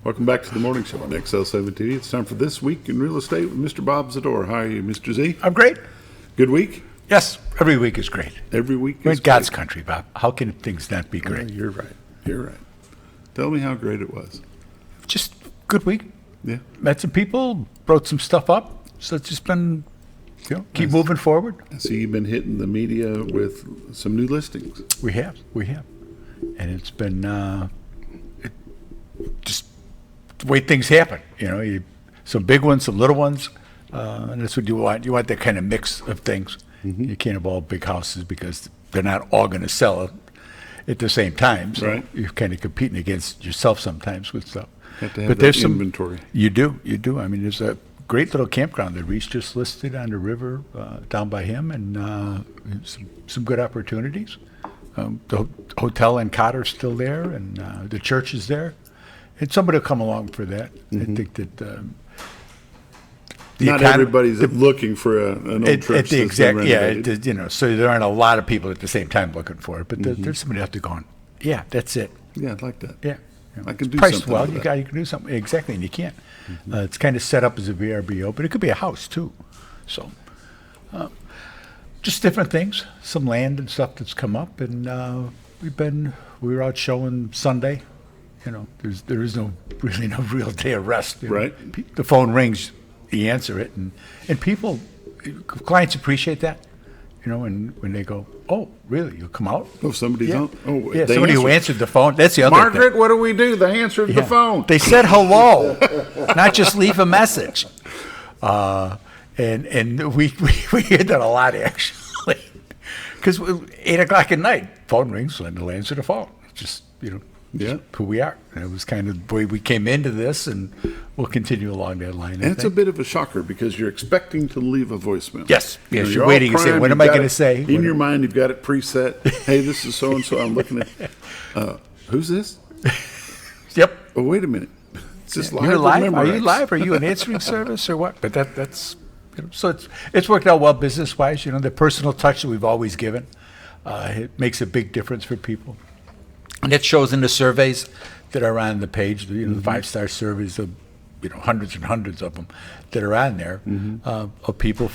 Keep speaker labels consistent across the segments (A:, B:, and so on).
A: Welcome back to the morning show on XL7 TV. It's time for This Week in Real Estate with Mr. Bob Zador. How are you, Mr. Z?
B: I'm great.
A: Good week?
B: Yes, every week is great.
A: Every week
B: We're
A: is
B: in God's
A: great.
B: country, Bob. How can things not be great?
A: You're right. You're right. Tell me how great it was.
B: Just good week.
A: Yeah.
B: Met some people, wrote some stuff up. So it's just been, keep
A: Nice.
B: moving forward.
A: I see you've been hitting the media with some new listings.
B: We have. And it's been just the way things happen. Some big ones, some little ones. And that's what you want. You want that kind of mix of things.
A: Mm-hmm.
B: You can't have all big houses because they're not all going to sell at the same time. So
A: Right.
B: you're kind of competing against yourself sometimes with stuff.
A: Have to have
B: But
A: that
B: there's
A: inventory.
B: You do. I mean, there's a great little campground that Reese just listed on the river down by him, and some good opportunities. The hotel and cot are still there, and the church is there. And somebody will come along for that. I think that the
A: Not everybody's looking for an old church. that's been renovated.
B: so there aren't a lot of people at the same time looking for it, but there's somebody out there going, yeah, that's it.
A: Yeah, I'd like that.
B: Yeah.
A: I can
B: It's
A: do
B: priced
A: something
B: well.
A: with
B: You
A: that.
B: can do something exactly, and you can't. It's kind of set up as a VRBO, but it could be a house too. So, just different things. Some land and stuff that's come up, and we were out showing Sunday. There is really no real day of rest.
A: Right.
B: The phone rings, you answer it, and clients appreciate that. And when they go, oh, really? You'll come out?
A: Oh, somebody
B: Yeah.
A: don't? Oh,
B: Yeah,
A: they
B: somebody who
A: answered.
B: answered the phone. That's the other thing.
A: Margaret, what do we do? They answered the
B: Yeah.
A: phone.
B: They said hello, not just leave a message. And we hear that a lot, actually. Because 8 o'clock at night, phone rings, and they'll answer the phone. It's just,
A: Yeah.
B: who we are. And it was kind of the way we came into this, and we'll continue along that line.
A: And it's a bit of a shocker because you're expecting to leave a voicemail.
B: Yes. Yes, you're
A: all
B: waiting and say,
A: primed,
B: what am
A: you've
B: I
A: got
B: gonna
A: it-
B: say?
A: In your mind, you've got it preset. Hey, this is so-and-so. I'm looking at, who's this?
B: Yep.
A: Oh, wait a minute. Is this live
B: You're
A: or
B: live? Are you
A: Memorex?
B: live? Are you an answering service or what? But that's so it's worked out well business wise. The personal touch that we've always given, it makes a big difference for people, and it shows in the surveys that are on the page. The 5-star surveys of hundreds and hundreds of them that are on there of people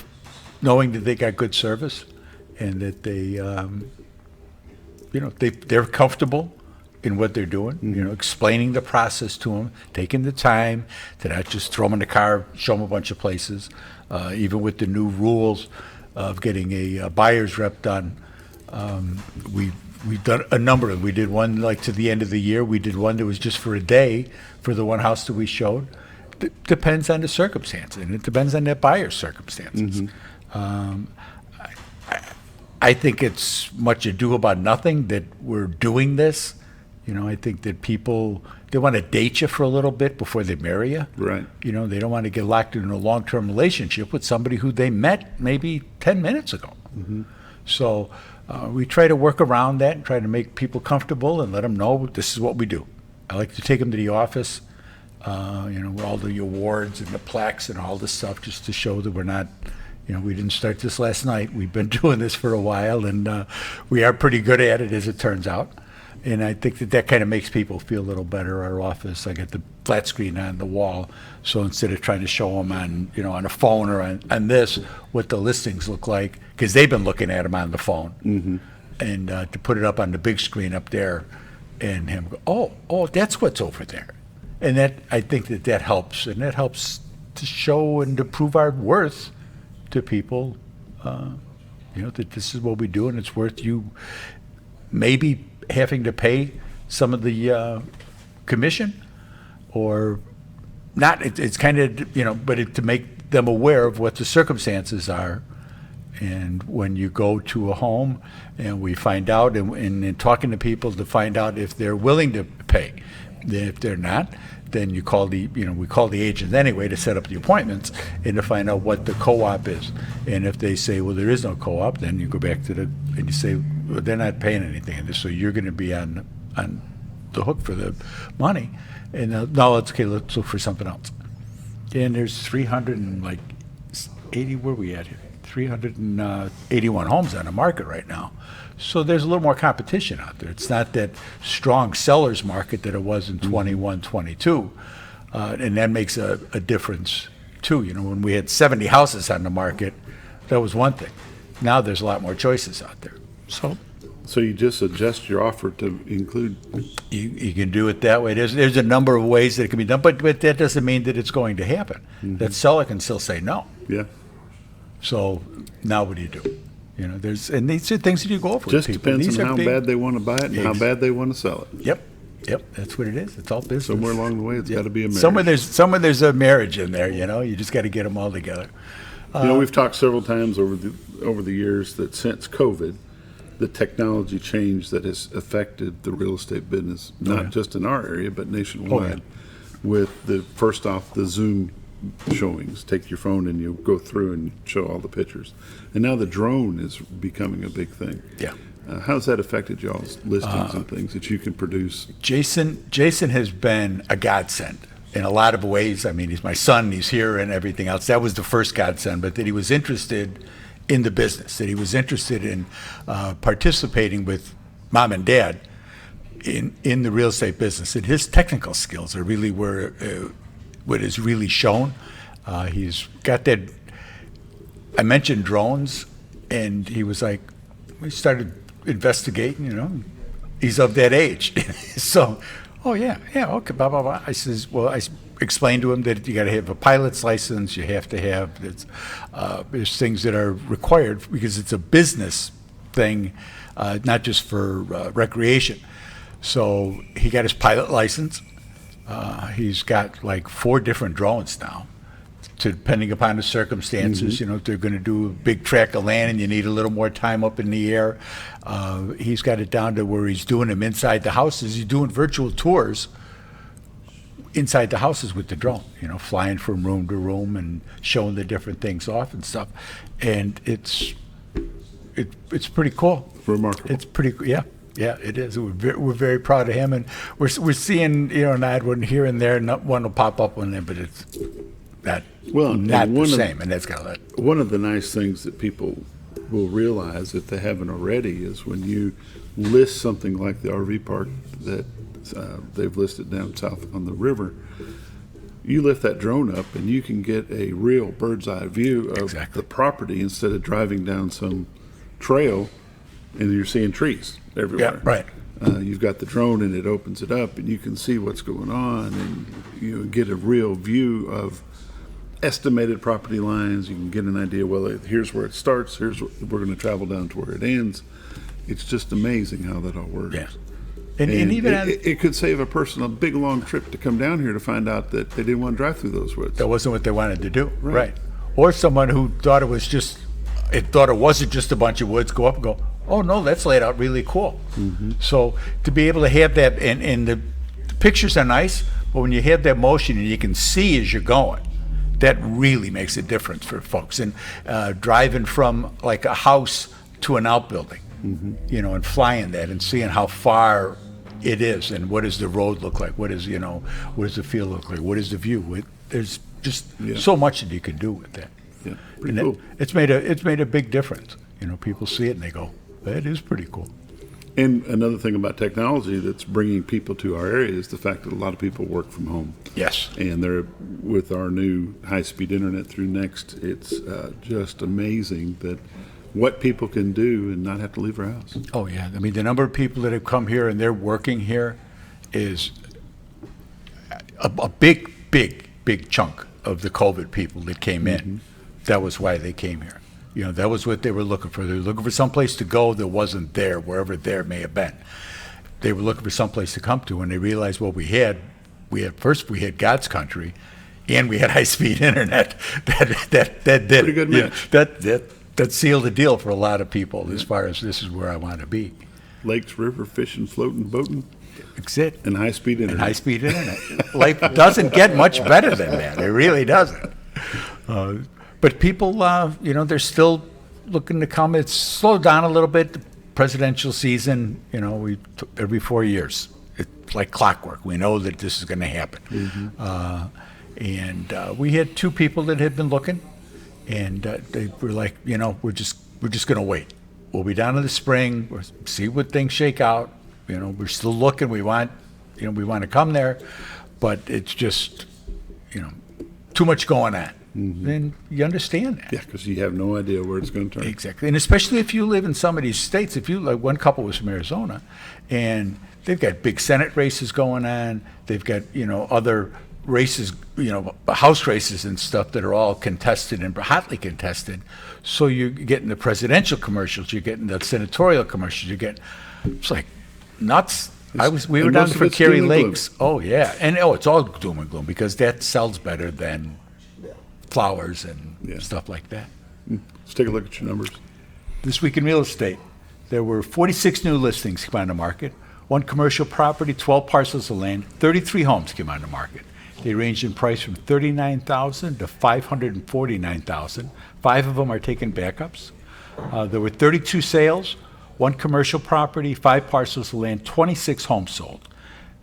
B: knowing that they got good service and that they're comfortable in what they're doing, explaining the process to them, taking the time to not just throw them in the car, show them a bunch of places, even with the new rules of getting a buyer's rep done. We've done a number of them. We did one like to the end of the year. We did one that was just for a day for the one house that we showed. Depends on the circumstance, and it depends on that buyer's circumstances. I think it's much ado about nothing that we're doing this. I think that people, they want to date you for a little bit before they marry you.
A: Right.
B: They don't want to get locked in a long-term relationship with somebody who they met maybe 10 minutes ago. So we try to work around that and try to make people comfortable and let them know this is what we do. I like to take them to the office, with all the awards and the plaques and all this stuff just to show that we're not, we didn't start this last night. We've been doing this for a while, and we are pretty good at it, as it turns out. And I think that kind of makes people feel a little better. Our office, I got the flat screen on the wall, so instead of trying to show them on, on a phone or on this, what the listings look like, because they've been looking at them on the phone, and to put it up on the big screen up there, and him go, oh, that's what's over there, and that I think that helps, and that helps to show and to prove our worth to people, that this is what we do, and it's worth you maybe having to pay some of the commission or not. It's kind of, but to make them aware of what the circumstances are. And when you go to a home and we find out, and in talking to people to find out if they're willing to pay. Then if they're not, then we call the agent anyway to set up the appointments and to find out what the co-op is. And if they say, well, there is no co-op, then you go back and you say, well, they're not paying anything, and so you're going to be on the hook for the money. And no, it's okay, let's look for something else. And there's 380, where are we at here? 381 homes on the market right now. So there's a little more competition out there. It's not that strong seller's market that it was in 21, 22. And that makes a difference too. You know, when we had 70 houses on the market, that was one thing. Now there's a lot more choices out there.
A: So you just adjust your offer to include.
B: You can do it that way. There's a number of ways that it can be done, but that doesn't mean that it's going to happen. That seller can still say no.
A: Yeah.
B: So now what do you do? You know, and these are things that you go over
A: Just
B: with people.
A: depends on how bad they want to buy it and how bad they want to sell it.
B: Yep, that's what it is. It's all business.
A: Somewhere along the way, it's got to be a marriage.
B: Somewhere there's a marriage in there. You know, you just got to get them all together.
A: We've talked several times over the years that since COVID, the technology change that has affected the real estate business, not just in our area but nationwide. With the Zoom showings, take your phone and you go through and show all the pictures, and now the drone is becoming a big thing.
B: Yeah.
A: How's that affected y'all's listings and things that you can produce?
B: Jason has been a godsend in a lot of ways. I mean, he's my son, he's here and everything else. That was the first godsend, but that he was interested in the business, that he was interested in participating with mom and dad in the real estate business. And his technical skills are really what is really shown. He's got that. I mentioned drones, and he was like, we started investigating, you know, he's of that age. So, okay, blah, blah, blah. I says, well, I explained to him that you got to have a pilot's license, you have to have, there's things that are required because it's a business thing, not just for recreation. So he got his pilot license. He's got like 4 different drones now. Depending upon the circumstances, you know, if they're going to do a big tract of land and you need a little more time up in the air, he's got it down to where he's doing them inside the houses. He's doing virtual tours inside the houses with the drone, you know, flying from room to room and showing the different things off and stuff. And it's pretty cool.
A: Remarkable.
B: It's pretty, yeah, it is. We're very proud of him, and we're seeing, you know, an odd one here and there. Not one will pop up on there, but it's not the same. And that's got that.
A: One of the nice things that people will realize if they haven't already is when you list something like the RV park that they've listed down south on the river, you lift that drone up and you can get a real bird's eye view of the property instead of driving down some trail and you're seeing trees everywhere.
B: Yeah, right.
A: You've got the drone and it opens it up and you can see what's going on and you get a real view of estimated property lines. You can get an idea, well, here's where it starts, we're going to travel down to where it ends. It's just amazing how that all works.
B: Yeah.
A: And even it could save a person a big long trip to come down here to find out that they didn't want to drive through those woods.
B: That wasn't what they wanted to do. Right. Or someone who thought it wasn't just a bunch of woods, go up and go, oh no, that's laid out really cool. So to be able to have that, and the pictures are nice, but when you have that motion and you can see as you're going, that really makes a difference for folks. And driving from like a house to an outbuilding, you know, and flying that and seeing how far it is and what does the road look like, what does the field look like, what is the view. There's just so much that you can do with that.
A: Yeah, pretty cool.
B: It's made a big difference. You know, people see it and they go, that is pretty cool.
A: And another thing about technology that's bringing people to our area is the fact that a lot of people work from home.
B: Yes.
A: And they're with our new high-speed internet through Next. It's just amazing that what people can do and not have to leave their house.
B: Oh yeah, I mean the number of people that have come here and they're working here is a big chunk of the COVID people that came in. That was why they came here. You know, that was what they were looking for. They were looking for someplace to go that wasn't there, wherever there may have been. They were looking for someplace to come to, and they realized what we had had God's country, and we had high-speed internet. That did
A: pretty good match.
B: That sealed the deal for a lot of people as far as this is where I want to be.
A: Lakes, river, fishing, floating, boating.
B: That's it.
A: And high-speed internet.
B: And high-speed internet. Life doesn't get much better than that. It really doesn't. But people, you know, they're still looking to come. It's slowed down a little bit. The presidential season, you know, every 4 years. It's like clockwork. We know that this is going to happen. And we had 2 people that had been looking, And they were like, we're just going to wait. We'll be down in the spring. We'll see what things shake out. We're still looking. We want to come there, but it's just, too much going on. And you understand that.
A: Yeah, because you have no idea where it's going to turn.
B: Exactly. And especially if you live in some of these states, like one couple was from Arizona, and they've got big Senate races going on. They've got, other races, House races and stuff that are all contested and hotly contested. So you're getting the presidential commercials, you're getting the senatorial commercials, it's like nuts. We were down
A: most of
B: for
A: it's
B: Kerry
A: doom and gloom.
B: Lakes. Oh yeah. And it's all doom and gloom because that sells better than flowers and
A: Yeah.
B: stuff like that.
A: Let's take a look at your numbers.
B: This week in real estate, there were 46 new listings came on the market, one commercial property, 12 parcels of land, 33 homes came on the market. They ranged in price from $39,000 to $549,000. 5 of them are taking backups. There were 32 sales, one commercial property, 5 parcels of land, 26 homes sold.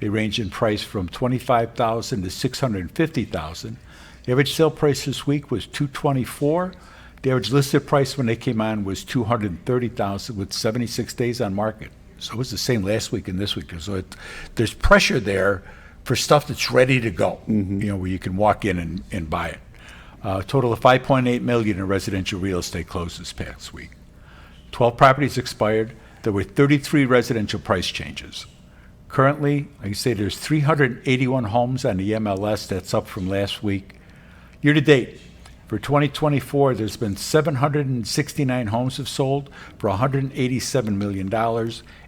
B: They range in price from $25,000 to $650,000. The average sale price this week was $224,000. The average listed price when they came on was $230,000 with 76 days on market. So it was the same last week and this week. So there's pressure there for stuff that's ready to go, where you can walk in and buy it. A total of $5.8 million in residential real estate closed this past week. 12 properties expired. There were 33 residential price changes. Currently, like I say, there's 381 homes on the MLS. That's up from last week. Year to date, for 2024, there's been 769 homes have sold for $187 million.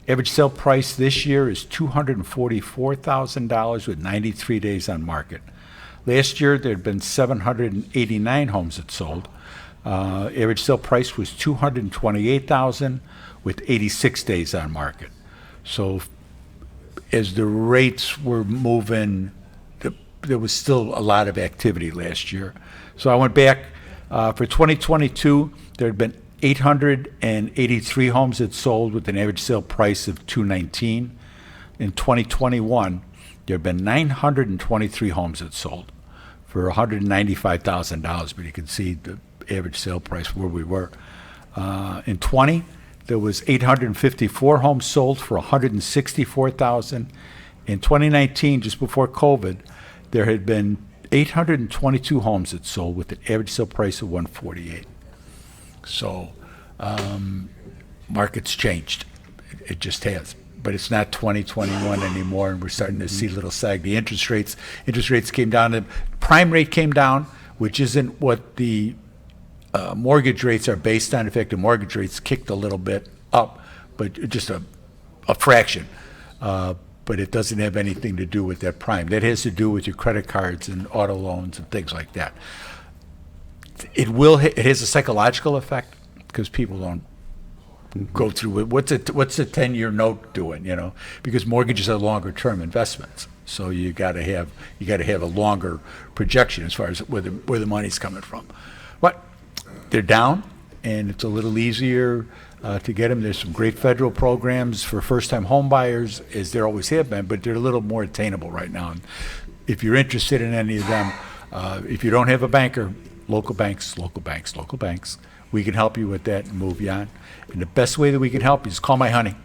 B: Average sale price this year is $244,000 with 93 days on market. Last year, there had been 789 homes that sold. Average sale price was $228,000 with 86 days on market. So as the rates were moving, there was still a lot of activity last year. So I went back for 2022. There had been 883 homes that sold with an average sale price of $219,000. In 2021, there have been 923 homes that sold for $195,000. But you can see the average sale price where we were. In 20, there was 854 homes sold for $164,000. In 2019, just before COVID, there had been 822 homes that sold with an average sale price of $148,000. So, market's changed. It just has. But it's not 2021 anymore, and we're starting to see a little sag. The interest rates came down. The prime rate came down, which isn't what the mortgage rates are based on. In fact, the mortgage rates kicked a little bit up, but just a fraction. But it doesn't have anything to do with that prime. That has to do with your credit cards and auto loans and things like that. It has a psychological effect because people don't go through it. What's a 10-year note doing? Because mortgages are longer term investments. So you got to have a longer projection as far as where the money's coming from. But they're down, and it's a little easier to get them. There's some great federal programs for first-time home buyers, as there always have been, but they're a little more attainable right now. And if you're interested in any of them, if you don't have a banker, local banks, we can help you with that and move you on. And the best way that we can help you is call my honey.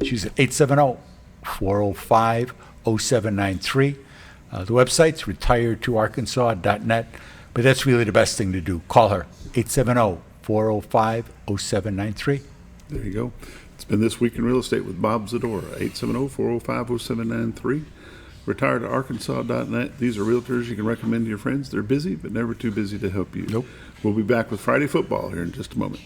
B: She's at 870-405-0793. The website's retiredtoarkansas.net, but that's really the best thing to do. Call her, 870-405-0793.
A: There you go. It's been This Week in Real Estate with Bob Zadora, 870-405-0793. Retiredtoarkansas.net. These are realtors you can recommend to your friends. They're busy, but never too busy to help you.
B: Nope.
A: We'll be back with Friday football here in just a moment.